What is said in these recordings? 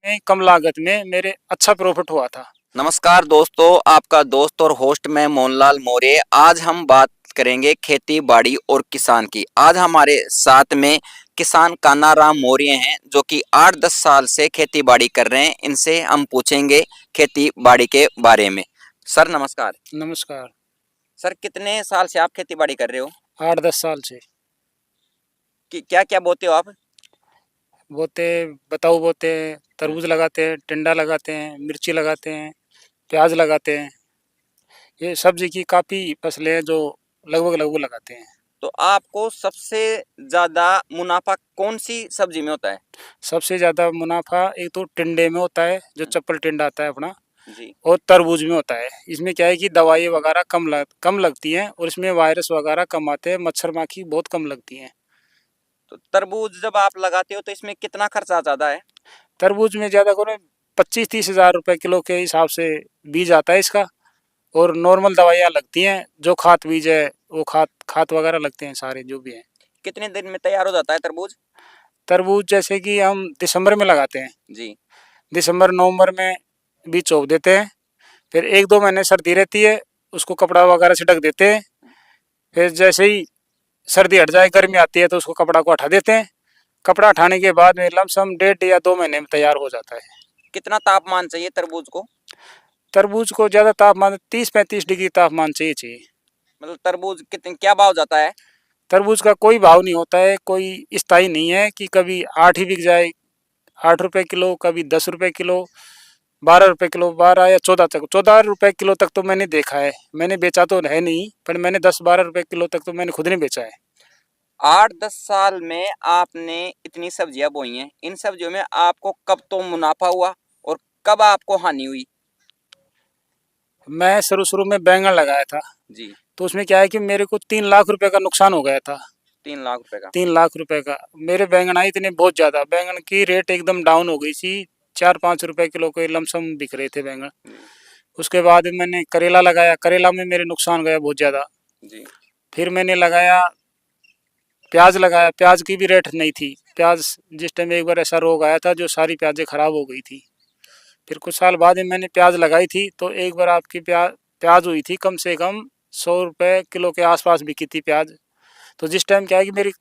में कम लागत में मेरे अच्छा प्रॉफिट हुआ था। नमस्कार दोस्तों, आपका दोस्त और होस्ट मैं मोहनलाल मौर्य। आज हम बात करेंगे खेती बाड़ी और किसान की। आज हमारे साथ में किसान कान्नाराम मौर्य हैं जो कि 8-10 साल से खेती बाड़ी कर रहे हैं। इनसे हम पूछेंगे खेती बाड़ी के बारे में। सर नमस्कार। नमस्कार। सर कितने साल से आप खेती बाड़ी कर रहे हो? 8-10 साल से। कि क्या क्या बोते हो आप? बोते बताऊ बोते हैं, तरबूज लगाते हैं, टिंडा लगाते हैं, मिर्ची लगाते हैं, प्याज लगाते हैं। ये सब्जी की काफ़ी फसलें हैं जो लगभग लगभग लगाते हैं। तो आपको सबसे ज्यादा मुनाफा कौन सी सब्जी में होता है? सबसे ज़्यादा मुनाफा एक तो टिंडे में होता है, जो चप्पल टिंडा आता है अपना, जी। और तरबूज में होता है। इसमें क्या है कि दवाई वगैरह कम लगती हैं और इसमें वायरस वगैरह कम आते हैं, मच्छर माखी बहुत कम लगती हैं। तो तरबूज जब आप लगाते हो तो इसमें कितना खर्चा ज्यादा है? तरबूज में ज़्यादा करो 25-30 हज़ार रुपये किलो के हिसाब से बीज आता है इसका, और नॉर्मल दवाइयाँ लगती हैं, जो खाद बीज है वो खाद खाद वगैरह लगते हैं सारे जो भी हैं। कितने दिन में तैयार हो जाता है तरबूज? तरबूज जैसे कि हम दिसंबर में लगाते हैं, जी। दिसंबर नवंबर में बीज चोप देते हैं, फिर 1-2 महीने सर्दी रहती है, उसको कपड़ा वगैरह से ढक देते हैं। फिर जैसे ही सर्दी हट जाए, गर्मी आती है तो उसको कपड़ा को हटा देते हैं। कपड़ा हटाने के बाद में लमसम 1.5 या 2 महीने में तैयार हो जाता है। कितना तापमान चाहिए तरबूज को? तरबूज को ज़्यादा तापमान 30-35 डिग्री तापमान चाहिए। मतलब तरबूज कितने क्या भाव जाता है? तरबूज का कोई भाव नहीं होता है, कोई स्थाई नहीं है कि कभी 8 ही बिक जाए, 8 रुपये किलो, कभी 10 रुपये किलो, 12 रुपये किलो, 12 या 14 तक 14 रुपये किलो तक तो मैंने देखा है। मैंने बेचा तो है नहीं, पर मैंने 10-12 रुपये किलो तक तो मैंने खुद नहीं बेचा है। 8-10 साल में आपने इतनी सब्जियां बोई हैं, इन सब्जियों में आपको कब तो मुनाफा हुआ और कब आपको हानि हुई? मैं शुरू शुरू में बैंगन लगाया था, जी। तो उसमें क्या है कि मेरे को 3 लाख रुपए का नुकसान हो गया था। 3 लाख रुपए का? 3 लाख रुपए का। मेरे बैंगन आए इतने बहुत ज़्यादा, बैंगन की रेट एकदम डाउन हो गई थी। 4-5 रुपए किलो के लमसम बिक रहे थे बैंगन। जी। उसके बाद मैंने करेला लगाया, करेला में मेरे नुकसान गया बहुत ज़्यादा। जी। फिर मैंने लगाया प्याज, लगाया प्याज की भी रेट नहीं थी। प्याज जिस टाइम एक बार ऐसा रोग आया था जो सारी प्याजें खराब हो गई थी। फिर कुछ साल बाद में मैंने प्याज लगाई थी, तो एक बार आपकी प्याज हुई थी कम से कम 100 रुपये किलो के आसपास बिकी थी प्याज। तो जिस टाइम क्या है कि मेरी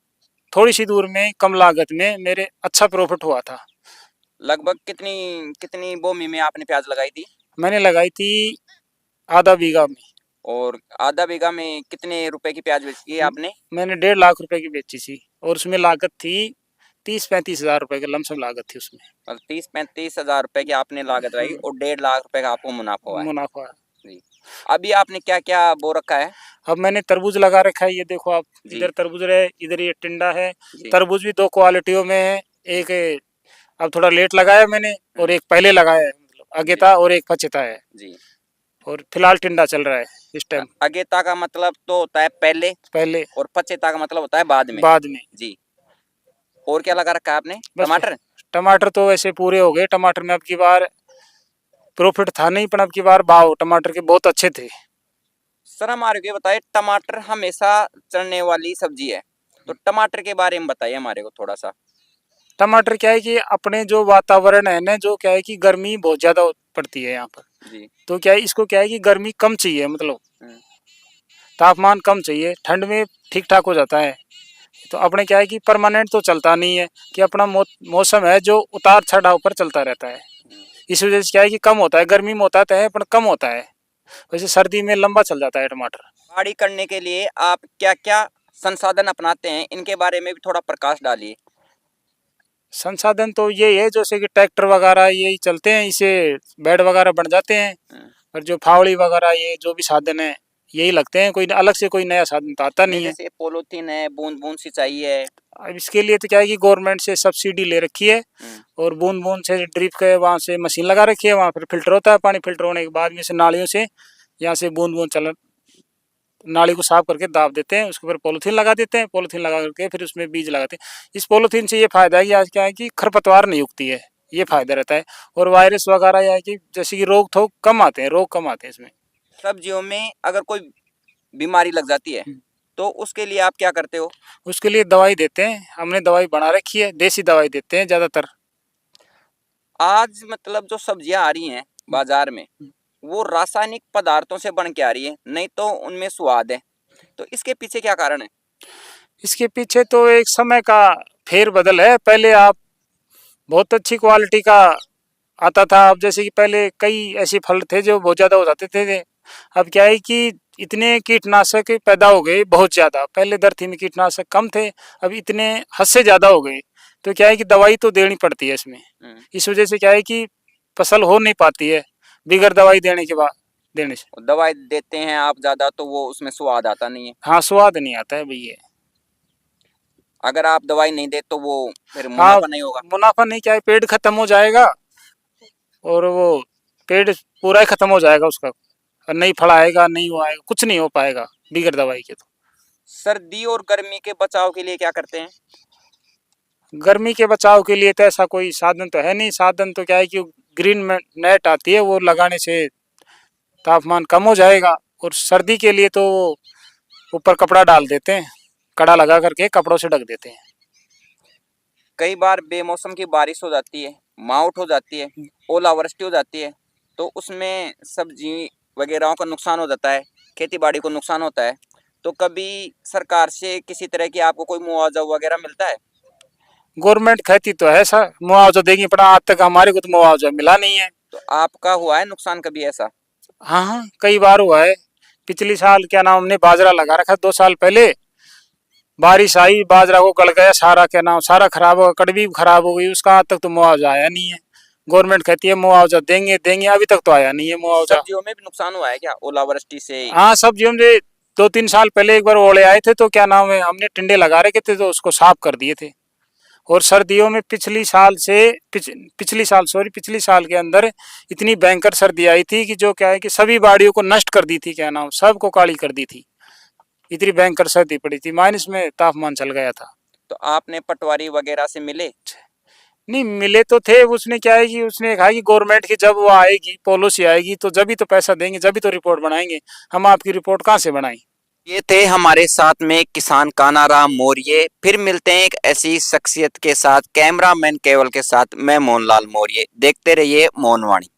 थोड़ी सी दूर में कम लागत में मेरे अच्छा प्रॉफिट हुआ था। लगभग कितनी कितनी भूमि में आपने प्याज लगाई थी? मैंने लगाई थी आधा बीघा में। और आधा बीघा में कितने रुपए की प्याज बेची आपने? मैंने 1.5 लाख रुपए की बेची थी, और उसमें लागत थी 30-35 हज़ार रुपए की लमसम लागत थी उसमें। मतलब 30-35 हजार रुपए की आपने लागत लगाई और 1.5 लाख रुपए का आपको मुनाफा हुआ है। मुनाफा। जी। अभी आपने क्या क्या बो रखा है? अब मैंने तरबूज लगा रखा है, ये देखो आप, जी। इधर तरबूज है, इधर ये टिंडा है। जी। तरबूज भी दो क्वालिटियों में है। एक अब थोड़ा लेट लगाया मैंने, और एक पहले लगाया है, मतलब जी। अगेता और एक पछता है। जी। और फिलहाल टिंडा चल रहा है इस टाइम। अगेता का मतलब तो होता है पहले पहले। और पचेता का मतलब होता है बाद में। बाद में। जी। और क्या लगा रखा है आपने? बस टमाटर? टमाटर तो वैसे पूरे हो गए। टमाटर में अब की बार प्रॉफिट था नहीं, पर अब की बार भाव टमाटर के बहुत अच्छे थे। सर हमारे को ये बताइए, टमाटर हमेशा चढ़ने वाली सब्जी है, तो टमाटर के बारे में बताइए हमारे को थोड़ा सा। टमाटर क्या है कि अपने जो वातावरण है ना, जो क्या है कि गर्मी बहुत ज़्यादा पड़ती है यहाँ पर। जी। तो क्या है, इसको क्या है कि गर्मी कम चाहिए, मतलब हम्म। तापमान कम चाहिए, ठंड में ठीक ठाक हो जाता है। तो अपने क्या है कि परमानेंट तो चलता नहीं है, कि अपना मौसम है जो उतार चढ़ाव पर चलता रहता है। हम्म। इस वजह से क्या है कि कम होता है, गर्मी में होता है पर कम होता है। वैसे सर्दी में लंबा चल जाता है टमाटर। बाड़ी करने के लिए आप क्या क्या संसाधन अपनाते हैं, इनके बारे में भी थोड़ा प्रकाश डालिए। संसाधन तो यही है, जैसे कि ट्रैक्टर वगैरह यही चलते हैं, इसे बेड वगैरह बन जाते हैं। हम्म। और जो फावड़ी वगैरह ये जो भी साधन है यही लगते हैं, कोई अलग से कोई नया साधन तो आता नहीं, नहीं है। जैसे पोलोथीन है, बूंद बूंद सिंचाई है। अब इसके लिए तो क्या है कि गवर्नमेंट से सब्सिडी ले रखी है, हम्म। और बूंद बूंद से ड्रिप के वहाँ से मशीन लगा रखी है, वहाँ फिर फिल्टर होता है पानी। फिल्टर होने के बाद में से नालियों से यहाँ से बूंद बूंद चल नाली को साफ करके दाब देते हैं, उसके ऊपर पॉलीथीन लगा देते हैं, पॉलीथीन लगा करके फिर उसमें बीज लगाते हैं। इस पॉलीथीन से ये फायदा है कि आज क्या है कि खरपतवार नहीं उगती है, ये फायदा रहता है। और वायरस वगैरह या कि जैसे कि रोग थोक कम आते हैं, रोग कम आते हैं इसमें। सब्जियों में अगर कोई बीमारी लग जाती है तो उसके लिए आप क्या करते हो? उसके लिए दवाई देते हैं, हमने दवाई बना रखी है, देसी दवाई देते हैं ज़्यादातर। आज मतलब जो सब्जियां आ रही हैं बाजार में वो रासायनिक पदार्थों से बन के आ रही है, नहीं तो उनमें स्वाद है। तो इसके पीछे क्या कारण है? इसके पीछे तो एक समय का फेर बदल है। पहले आप बहुत अच्छी क्वालिटी का आता था। अब जैसे कि पहले कई ऐसे फल थे जो बहुत ज़्यादा हो जाते थे। अब क्या है कि इतने कीटनाशक पैदा हो गए बहुत ज़्यादा। पहले धरती में कीटनाशक कम थे, अब इतने हद से ज़्यादा हो गए। तो क्या है कि दवाई तो देनी पड़ती है इसमें। इस वजह से क्या है कि फसल हो नहीं पाती है बिगड़ दवाई देने के बाद देने से। दवाई देते हैं आप ज्यादा तो वो उसमें स्वाद आता नहीं है। हाँ, स्वाद नहीं आता है भैया। अगर आप दवाई नहीं दे तो वो फिर हाँ, मुनाफा नहीं होगा। मुनाफा नहीं, क्या है पेड़ खत्म हो जाएगा और वो पेड़ पूरा ही खत्म हो जाएगा उसका, और नहीं फल आएगा, नहीं वो आएगा, कुछ नहीं हो पाएगा बिगड़ दवाई के। तो सर्दी और गर्मी के बचाव के लिए क्या करते हैं? गर्मी के बचाव के लिए तो ऐसा कोई साधन तो है नहीं। साधन तो क्या है कि ग्रीन नेट आती है, वो लगाने से तापमान कम हो जाएगा। और सर्दी के लिए तो ऊपर कपड़ा डाल देते हैं, कड़ा लगा करके कपड़ों से ढक देते हैं। कई बार बेमौसम की बारिश हो जाती है, मावठ हो जाती है, ओलावृष्टि हो जाती है, तो उसमें सब्जी वगैरह का नुकसान हो जाता है, खेती बाड़ी को नुकसान होता है। तो कभी सरकार से किसी तरह की आपको कोई मुआवजा वगैरह मिलता है? गवर्नमेंट कहती तो है सर मुआवजा देगी, पर आज तक हमारे को तो मुआवजा मिला नहीं है। तो आपका हुआ है नुकसान कभी ऐसा? हाँ हाँ, कई बार हुआ है। पिछली साल क्या नाम, हमने बाजरा लगा रखा 2 साल पहले। बारिश आई, बाजरा को गल गया सारा, क्या नाम, सारा खराब हो गया, कड़वी खराब हो गई। उसका आज तक तो मुआवजा आया नहीं है। गवर्नमेंट कहती है मुआवजा देंगे देंगे, अभी तक तो आया नहीं है मुआवजा। सब्जियों में भी नुकसान हुआ है क्या ओलावृष्टि से? हाँ, सब्जियों में 2-3 साल पहले एक बार ओले आए थे, तो क्या नाम है, हमने टिंडे लगा रखे थे तो उसको साफ कर दिए थे। और सर्दियों में पिछली साल के अंदर इतनी भयंकर सर्दी आई थी कि जो क्या है कि सभी बाड़ियों को नष्ट कर दी थी, क्या नाम, सबको काली कर दी थी। इतनी भयंकर सर्दी पड़ी थी, माइनस में तापमान चल गया था। तो आपने पटवारी वगैरह से मिले? नहीं मिले तो थे। उसने क्या है कि उसने कहा कि गवर्नमेंट की जब वो आएगी, पॉलिसी आएगी, तो जब भी तो पैसा देंगे, जब भी तो रिपोर्ट बनाएंगे। हम आपकी रिपोर्ट कहाँ से बनाएं? ये थे हमारे साथ में किसान कानाराम मौर्य। फिर मिलते हैं एक ऐसी शख्सियत के साथ, कैमरामैन केवल के साथ। मैं मोहनलाल मौर्य। देखते रहिए मोहनवाणी।